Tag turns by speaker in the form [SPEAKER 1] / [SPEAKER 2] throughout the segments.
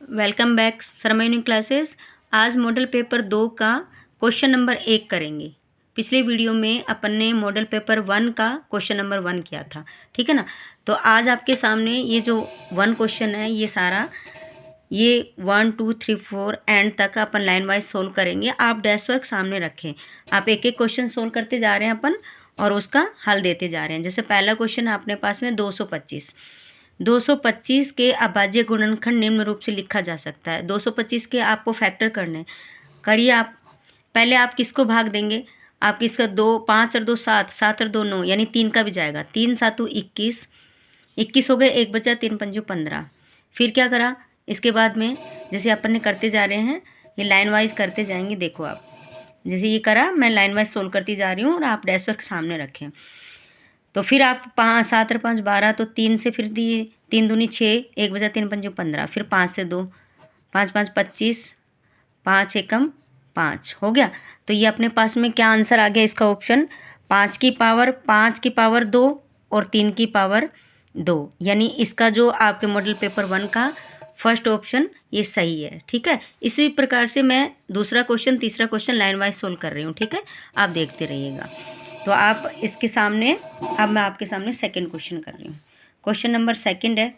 [SPEAKER 1] Welcome back Sharma unique classes. आज model paper 2 का question number 1 करेंगे। पिछले वीडियो में अपन ने मॉडल पेपर 1 का क्वेश्चन नंबर 1 किया था, ठीक है ना। तो आज आपके सामने ये जो 1 क्वेश्चन है ये सारा ये 1 2 3 4 एंड तक अपन लाइन वाइज सोल्व करेंगे। आप डैश वर्क सामने रखें, आप एक एक क्वेश्चन सोल्व करते जा रहे हैं अपन और उसका हल देते जा रहे हैं। जैसे पहला क्वेश्चन है अपने पास में 225 के अभाज्य गुणनखंड निम्न रूप से लिखा जा सकता है। 225 के आपको फैक्टर करने करिए। आप पहले आप किसको भाग देंगे, आप किसका 2 5 और 2 7 7 और 2 9 यानी 3 का भी जाएगा। 3 7 21 21 हो गए, 1 बचा, 3 पंजे 15। फिर क्या करा इसके बाद में, जैसे अपन ने करते जा रहे हैं ये लाइन वाइज करते जाएंगे। देखो आप जैसे ये करा, मैं लाइन वाइज सोल्व करती जा रही हूँ और आप डैश वर्क सामने रखें। तो फिर आप 5 7 और 5 12, तो 3 से फिर दिए, 3 दूनी 6, 1 बजा, 3 पंजे 15। फिर 5 से 2, 5 5 25, 5 एकम 5 हो गया। तो ये अपने पास में क्या आंसर आ गया इसका ऑप्शन 5 की पावर 2 और 3 की पावर 2, यानी इसका जो आपके मॉडल पेपर 1 का फर्स्ट ऑप्शन ये सही है, ठीक है। इसी प्रकार से मैं दूसरा क्वेश्चन तीसरा क्वेश्चन लाइन वाइज सोल्व कर रही हूँ, ठीक है। आप देखते रहिएगा। तो आप इसके सामने, अब मैं आपके सामने सेकंड क्वेश्चन कर रही हूँ। क्वेश्चन नंबर सेकंड है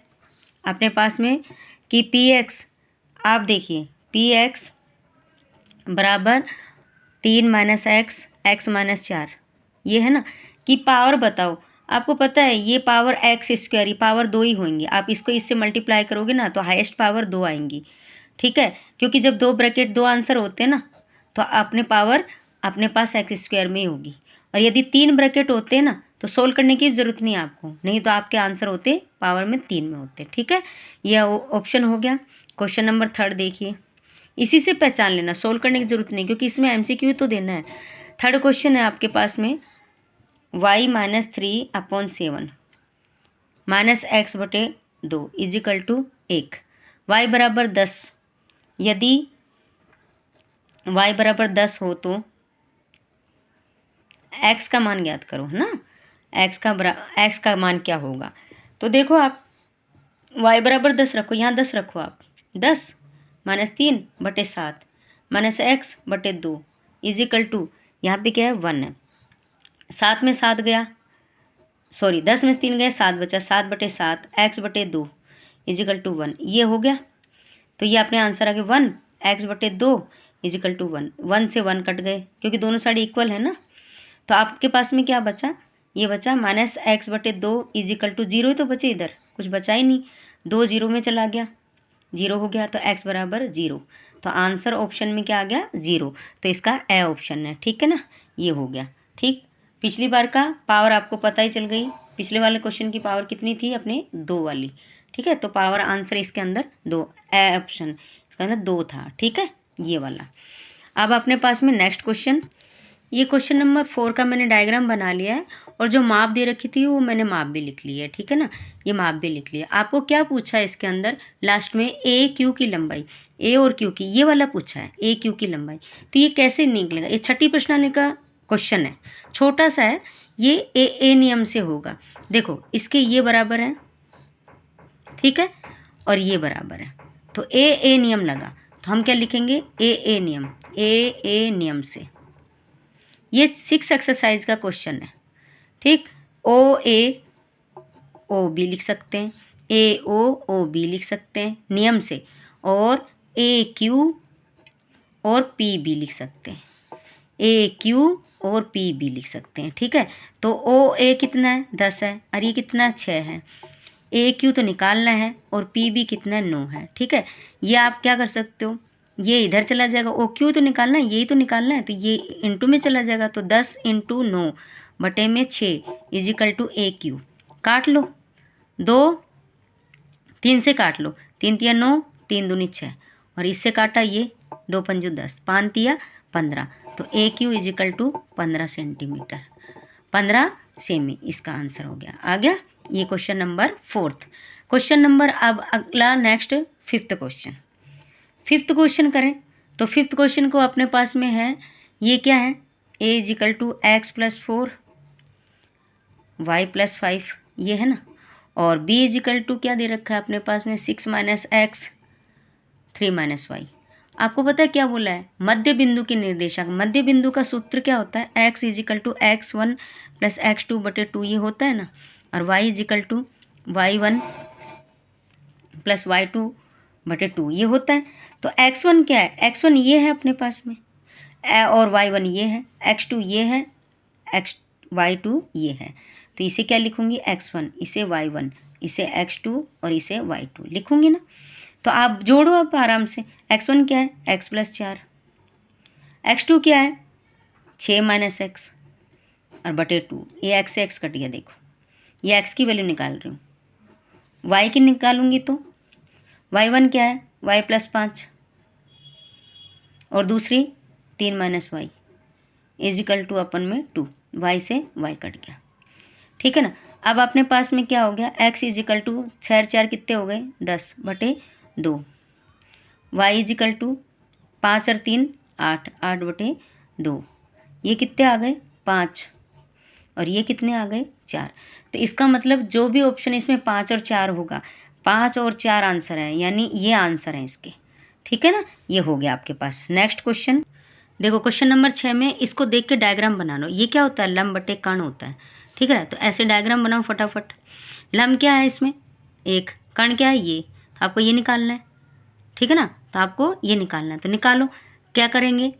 [SPEAKER 1] अपने पास में कि पी एक्स, आप देखिए पी एक्स बराबर 3 माइनस एक्स एक्स माइनस 4, ये है ना। कि पावर बताओ। आपको पता है ये पावर एक्स स्क्वायर, ये पावर 2 ही होंगी। आप इसको इससे मल्टीप्लाई करोगे ना तो हाईएस्ट पावर 2 आएंगी, ठीक है। क्योंकि जब 2 ब्रैकेट 2 आंसर होते हैं ना तो अपने पावर अपने पास एक्स स्क्वायर में ही होगी। और यदि 3 ब्रैकेट होते हैं ना तो सोल्व करने की ज़रूरत नहीं है आपको, नहीं तो आपके आंसर होते पावर में 3 में होते, ठीक है। यह ऑप्शन हो गया। क्वेश्चन नंबर थर्ड देखिए, इसी से पहचान लेना, सोल्व करने की ज़रूरत नहीं क्योंकि इसमें एमसीक्यू तो देना है। थर्ड क्वेश्चन है आपके पास में y माइनस 3/7 माइनस एक्स बटे 2 इजिकल टू 1। y बराबर 10, यदि y बराबर 10 हो तो x का मान ज्ञात करो, है ना। x का मान क्या होगा। तो देखो आप y बराबर 10 रखो, यहाँ 10 रखो आप, 10 माइनस 3/7 माइनस एक्स बटे 2 इजिकल टू, यहाँ पे क्या है 1 है। 7 में 7 गया, सॉरी 10 में 3 गए, 7 बचा, 7/7 एक्स बटे 2 इजिकल टू 1, ये हो गया। तो ये अपने आंसर आ गए 1 एक्स बटे 2 इजिकल टू 1। 1 से 1 कट गए क्योंकि दोनों साइड इक्वल है ना। तो आपके पास में क्या बचा, ये बचा माइनस एक्स बटे 2 इजिकल टू 0 ही तो बचे, इधर कुछ बचा ही नहीं। 2 0 में चला गया, 0 हो गया, तो x बराबर 0। तो आंसर ऑप्शन में क्या आ गया 0, तो इसका ए ऑप्शन है, ठीक है ना। ये हो गया, ठीक। पिछली बार का पावर आपको पता ही चल गई, पिछले वाले क्वेश्चन की पावर कितनी थी अपने 2 वाली, ठीक है। तो पावर आंसर इसके अंदर 2, ए ऑप्शन इसके अंदर 2 था, ठीक है, ये वाला। अब अपने पास में नेक्स्ट क्वेश्चन, ये क्वेश्चन नंबर 4 का मैंने डायग्राम बना लिया है और जो माप दे रखी थी वो मैंने माप भी लिख ली है, ठीक है ना। ये माप भी लिख लिया। आपको क्या पूछा है इसके अंदर लास्ट में, ए क्यू की लंबाई, ए और क्यू की, ये वाला पूछा है ए क्यू की लंबाई। तो ये कैसे निकलेगा, ये छठी प्रश्नावली का क्वेश्चन है, छोटा सा है ये। ए नियम से होगा। देखो इसके ये बराबर है, ठीक है, और ये बराबर है, तो ए नियम लगा। तो हम क्या लिखेंगे, ए नियम, ए नियम से। ये 6 एक्सरसाइज का क्वेश्चन है, ठीक। ओ बी लिख सकते हैं, ओ बी लिख सकते हैं नियम से, और ए क्यू और पी बी लिख सकते हैं, ए क्यू और पी बी लिख सकते हैं, ठीक है। तो ओ ए कितना है 10 है, और ये कितना 6 है। ए क्यू तो निकालना है और पी बी कितना 9 है, ठीक है। ये आप क्या कर सकते हो, ये इधर चला जाएगा, ओ क्यू तो निकालना है, यही तो निकालना है, तो ये इंटू में चला जाएगा। तो 10 × 9 बटे में 6 इजिकल टू ए क्यू। काट लो, 2 3 से काट लो, 3 तिया 9, 3 दूनी 6, और इससे काटा ये 2 पंजो 10, 5 तिया 15। तो A Q equal to 15 centimetre, 15 cm इसका आंसर हो गया, आ गया। ये क्वेश्चन नंबर 4। क्वेश्चन नंबर अब अगला next 5th question. 5th question करें तो 5th क्वेश्चन को अपने पास में है, ये क्या है, A equal to x plus 4 y plus 5, ये है ना। और बी इजिकल टू क्या दे रखा है अपने पास में 6 माइनस एक्स 3 माइनस वाई। आपको पता है क्या बोला है, मध्य बिंदु के निर्देशांक। मध्य बिंदु का सूत्र क्या होता है, x is equal to x1 plus x2 बटे 2 ये होता है ना, और y is equal to y1 plus y2 बटे 2 ये होता है। तो x1 क्या है, x1 ये है अपने पास में, और y1 ये है, x2 ये है, y2 ये है। तो इसे क्या लिखूंगी, x1, इसे y1, इसे x2 और इसे y2 लिखूंगी ना। तो आप जोड़ो आप आराम से। x1 क्या है, x प्लस 4, x2 क्या है 6 माइनस एक्स और बटे 2, ये x से x कट गया। देखो ये x की वैल्यू निकाल रही हूँ, y की निकालूंगी तो y1 क्या है, y प्लस 5 और दूसरी 3 माइनस वाई इजिकल टू अपन में 2, y से y कट गया। ठीक है ना। अब अपने पास में क्या हो गया, x इजिकल टू 6 4 कितने हो गए 10 बटे 2, y इजिकल टू 5 और 3 8 8 बटे 2, ये कितने आ गए 5 और ये कितने आ गए 4। तो इसका मतलब जो भी ऑप्शन इसमें 5 और 4 होगा, 5 और 4 आंसर है, यानी ये आंसर है इसके। ठीक है ना, ये हो गया आपके पास। नेक्स्ट क्वेश्चन देखो, क्वेश्चन नंबर 6 में इसको देख के डायग्राम बना लो। ये क्या होता है, लंब बटे कर्ण होता है। ठीक है ना, तो ऐसे डायग्राम बनाओ फटाफट। लंब क्या है इसमें, एक, कर्ण क्या है ये, तो आपको ये निकालना है। ठीक है ना, तो आपको ये निकालना है, तो निकालो। क्या करेंगे,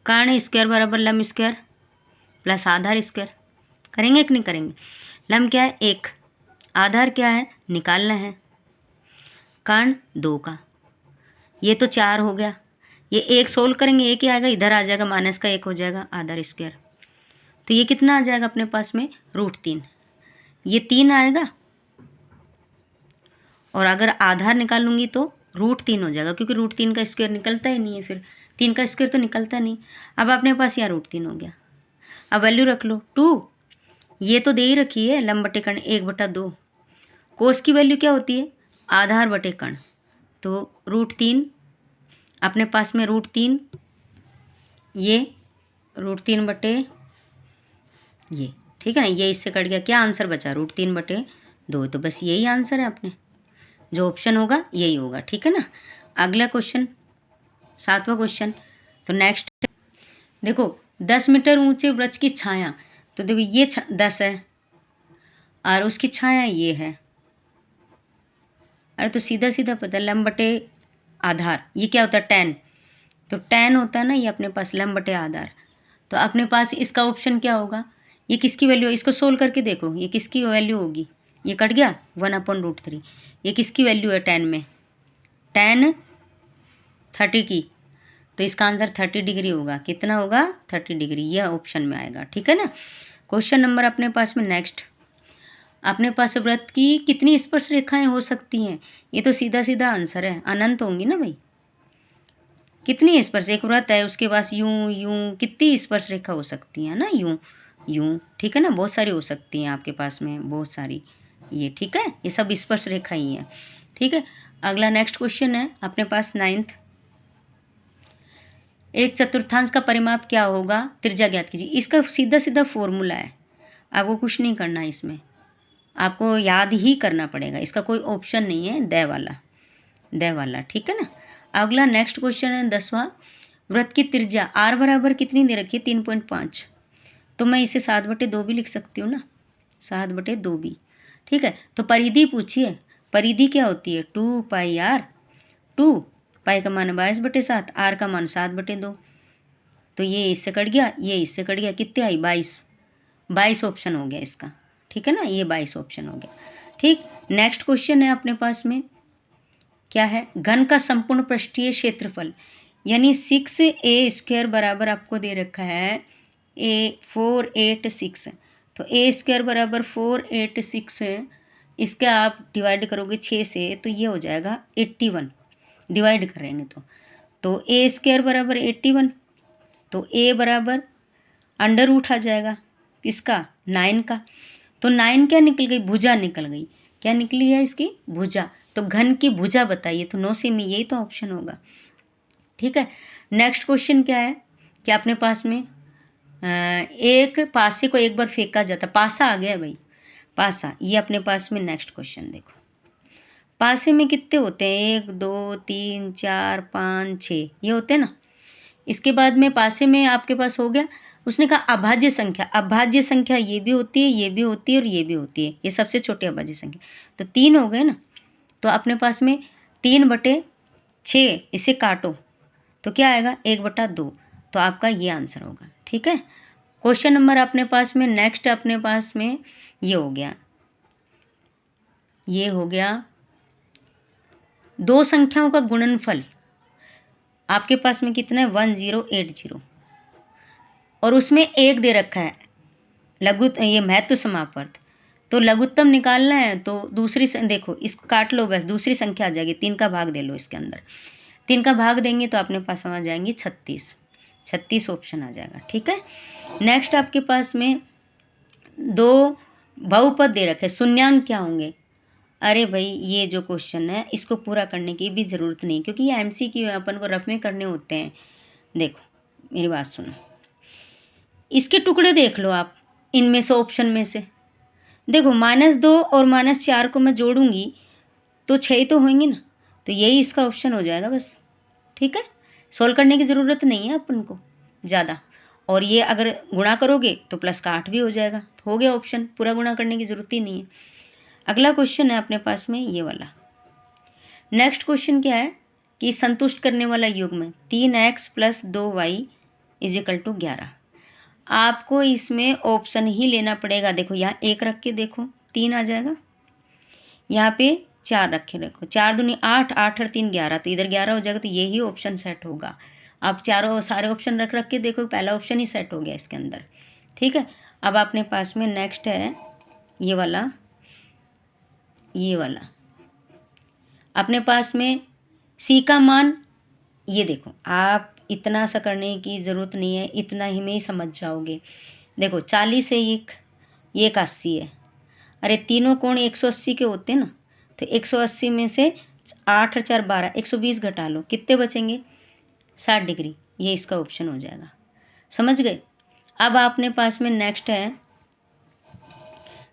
[SPEAKER 1] कर्ण स्क्वायर बराबर लंब स्क्वायर प्लस आधार स्क्वायर, करेंगे कि नहीं करेंगे। लंब क्या है एक, आधार क्या है निकालना है, कर्ण 2 का, ये तो 4 हो गया, ये 1 सोल्व करेंगे, एक ही आएगा, इधर आ जाएगा माइनस का 1 हो जाएगा आधार स्क्वायर। तो ये कितना आ जाएगा अपने पास में √3, ये 3 आएगा, और अगर आधार निकालूंगी तो √3 हो जाएगा, क्योंकि √3 का स्क्वायर निकलता ही नहीं है, फिर 3 का स्क्वायर तो निकलता नहीं। अब अपने पास यहाँ √3 हो गया। अब वैल्यू रख लो 2, ये तो दे ही रखी है, लंब बटे कर्ण 1/2, कोस की वैल्यू क्या होती है आधार बटे कर्ण, तो √3 अपने पास में √3, ये √3 बटे ये। ठीक है ना, ये इससे कट गया, क्या आंसर बचा √3/2, तो बस यही आंसर है अपने, जो ऑप्शन होगा यही होगा। ठीक है ना। अगला क्वेश्चन 7वां क्वेश्चन, तो नेक्स्ट देखो 10 मीटर ऊंचे वृक्ष की छाया, तो देखो ये 10 है और उसकी छाया ये है। अरे तो सीधा सीधा पता है, लंब बटे आधार, ये क्या होता है tan, तो tan होता है ना ये अपने पास लंब बटे आधार। तो अपने पास इसका ऑप्शन क्या होगा, ये किसकी वैल्यू है, इसको सोल्व करके देखो, ये किसकी वैल्यू होगी, ये कट गया 1/√3, ये किसकी वैल्यू है tan में, tan 30 की, तो इसका आंसर 30 डिग्री होगा। कितना होगा 30 डिग्री, यह ऑप्शन में आएगा। ठीक है ना। क्वेश्चन नंबर अपने पास में नेक्स्ट, अपने पास वृत्त की कितनी स्पर्श रेखाएं हो सकती हैं, ये तो सीधा सीधा आंसर है, अनंत होंगी ना भाई। कितनी स्पर्श, एक वृत्त है उसके पास यूं यूं कितनी स्पर्श रेखा हो सकती है ना, यूं यूं। ठीक है ना, बहुत सारी हो सकती हैं आपके पास में, बहुत सारी ये। ठीक है, ये सब स्पर्श रेखा ही है। ठीक है। अगला नेक्स्ट क्वेश्चन है अपने पास 9th, एक चतुर्थांश का परिमाप क्या होगा, त्रिज्या ज्ञात कीजिए। इसका सीधा सीधा फॉर्मूला है, आपको कुछ नहीं करना है इसमें, आपको याद ही करना पड़ेगा, इसका कोई ऑप्शन नहीं है, दे वाला। ठीक है ना। अगला नेक्स्ट क्वेश्चन है 10वां, वृत्त की त्रिज्या r बराबर कितनी दे रखी है 3.5, तो मैं इसे 7/2 भी लिख सकती हूँ ना, 7/2 भी। ठीक है, तो परिधि पूछिए, परिधि क्या होती है 2πr, 2 पाई का मान 22/7, आर का मान 7/2, तो ये इससे कट गया, ये इससे कट गया, कितने आई 22 ऑप्शन हो गया इसका। ठीक है ना, ये 22 ऑप्शन हो गया। ठीक। नेक्स्ट क्वेश्चन है अपने पास में क्या है, घन का संपूर्ण पृष्ठीय क्षेत्रफल, यानी 6a² बराबर आपको दे रखा है 486, तो a² बराबर 486 है, इसका आप डिवाइड करोगे 6 से तो ये हो जाएगा 81, डिवाइड करेंगे तो a² बराबर 81, तो a बराबर √ आ जाएगा किसका 9 का, तो 9 क्या निकल गई, भुजा निकल गई, क्या निकली है इसकी भुजा, तो घन की भुजा बताइए, तो 9 से में यही तो ऑप्शन होगा। ठीक है। नेक्स्ट क्वेश्चन क्या है कि अपने पास में एक पासे को एक बार फेंका जाता, पासा आ गया भाई, पासा, ये अपने पास में नेक्स्ट क्वेश्चन देखो, पासे में कितने होते हैं, 1 2 3 4 5 6 ये होते हैं ना। इसके बाद में पासे में आपके पास हो गया, उसने कहा अभाज्य संख्या। अभाज्य संख्या ये भी होती है, ये भी होती है और ये भी होती है, ये सबसे छोटी अभाज्य संख्या। तो 3 हो गए ना, तो अपने पास में 3/6, इसे काटो तो क्या आएगा 1/2। तो आपका ये आंसर होगा। ठीक है। क्वेश्चन नंबर अपने पास में नेक्स्ट अपने पास में ये हो गया, ये हो गया दो संख्याओं का गुणनफल। आपके पास में कितना है 1080 और उसमें 1 दे रखा है ये महत्व समापर्त। तो लघुत्तम निकालना है तो दूसरी देखो इसको काट लो, बस दूसरी संख्या आ जाएगी, 3 का भाग दे लो इसके अंदर। 3 का भाग देंगे तो अपने पास आ जाएंगी 36 ऑप्शन आ जाएगा। ठीक है। नेक्स्ट आपके पास में 2 बहुपद दे रखे, शून्यांक क्या होंगे। अरे भाई ये जो क्वेश्चन है इसको पूरा करने की भी ज़रूरत नहीं, क्योंकि ये MCQ अपन को रफ में करने होते हैं। देखो मेरी बात सुनो, इसके टुकड़े देख लो आप, इनमें से ऑप्शन में से देखो -2 और -4 को मैं जोड़ूंगी तो 6 तो होंगे ना, तो यही इसका ऑप्शन हो जाएगा बस। ठीक है। सोल्व करने की ज़रूरत नहीं है अपन को ज़्यादा, और ये अगर गुणा करोगे तो प्लस का 8 भी हो जाएगा, तो हो गया ऑप्शन, पूरा गुणा करने की ज़रूरत ही नहीं है। अगला क्वेश्चन है अपने पास में ये वाला। नेक्स्ट क्वेश्चन क्या है कि संतुष्ट करने वाला युग्म 3x + 2y = 11। आपको इसमें ऑप्शन ही लेना पड़ेगा। देखो यहाँ 1 रख के देखो 3 आ जाएगा, यहाँ पे 4 रखे रखो, 4 दूनी 8, 8 और 3 11, तो इधर 11 हो जाएगा, तो यही ऑप्शन सेट होगा। आप चारों सारे ऑप्शन रख के देखो, पहला ऑप्शन ही सेट हो गया इसके अंदर। ठीक है। अब अपने पास में नेक्स्ट है ये वाला, ये वाला अपने पास में C का मान, ये देखो आप इतना सा करने की ज़रूरत नहीं है, इतना ही में ही समझ जाओगे। देखो 40 है एक, ये 81 है। अरे तीनों कोण 180 के होते हैं ना, तो 180 में से 8 और 4 12, 120 घटा लो, कितने बचेंगे 60 डिग्री। ये इसका ऑप्शन हो जाएगा। समझ गए। अब आपने पास में नेक्स्ट है,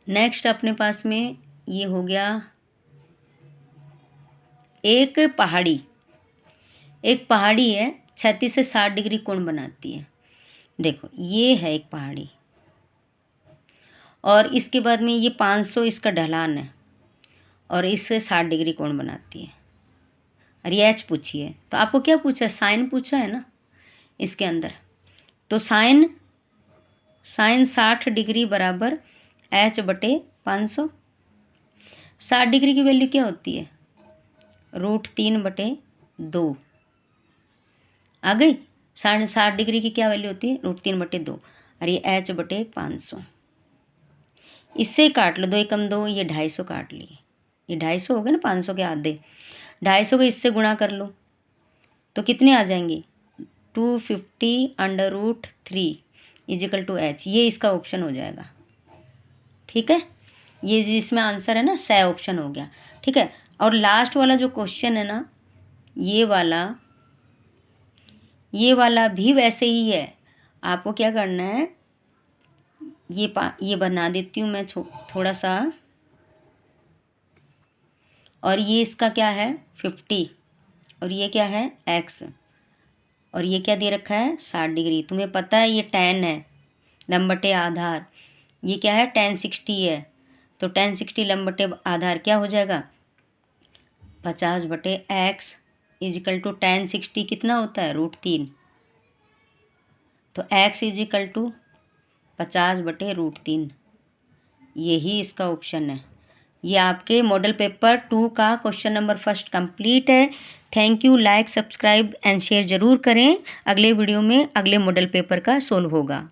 [SPEAKER 1] नेक्स्ट अपने पास में ये हो गया एक पहाड़ी है 36 से 60 डिग्री कोण बनाती है। देखो ये है एक पहाड़ी, और इसके बाद में ये 500 इसका ढलान है, और इससे 60 डिग्री कोण बनाती है। और ये एच पूछी है, तो आपको क्या पूछा है, साइन पूछा है ना इसके अंदर। तो साइन 60 डिग्री बराबर H/500। 60 डिग्री की वैल्यू क्या होती है, √3/2 आ गई। 60 डिग्री की क्या वैल्यू होती है, √3/2, और ये H/500। इससे काट लो, 2 एकम 2, ये 250 काट लिए, ये 250 हो गए ना, 500 के आधे, 250 को इससे गुणा कर लो तो कितने आ जाएंगे 250√3 = H। ये इसका ऑप्शन हो जाएगा। ठीक है। ये जिसमें आंसर है ना स ऑप्शन हो गया। ठीक है। और लास्ट वाला जो क्वेश्चन है ना, ये वाला भी वैसे ही है। आपको क्या करना है, ये बना देती हूँ मैं थोड़ा सा, और ये इसका क्या है 50, और ये क्या है x, और ये क्या दे रखा है 60 डिग्री। तुम्हें पता है ये tan है, लंब/बटे आधार, ये क्या है tan 60 है, तो tan 60 लंब/बटे आधार क्या हो जाएगा 50/x = tan 60 कितना होता है √3, तो x = 50/√3। यही इसका ऑप्शन है। ये आपके मॉडल पेपर 2 का क्वेश्चन नंबर 1 कंप्लीट है। Thank you. Like, subscribe and share ज़रूर करें। अगले वीडियो में अगले मॉडल पेपर का सोल्व होगा।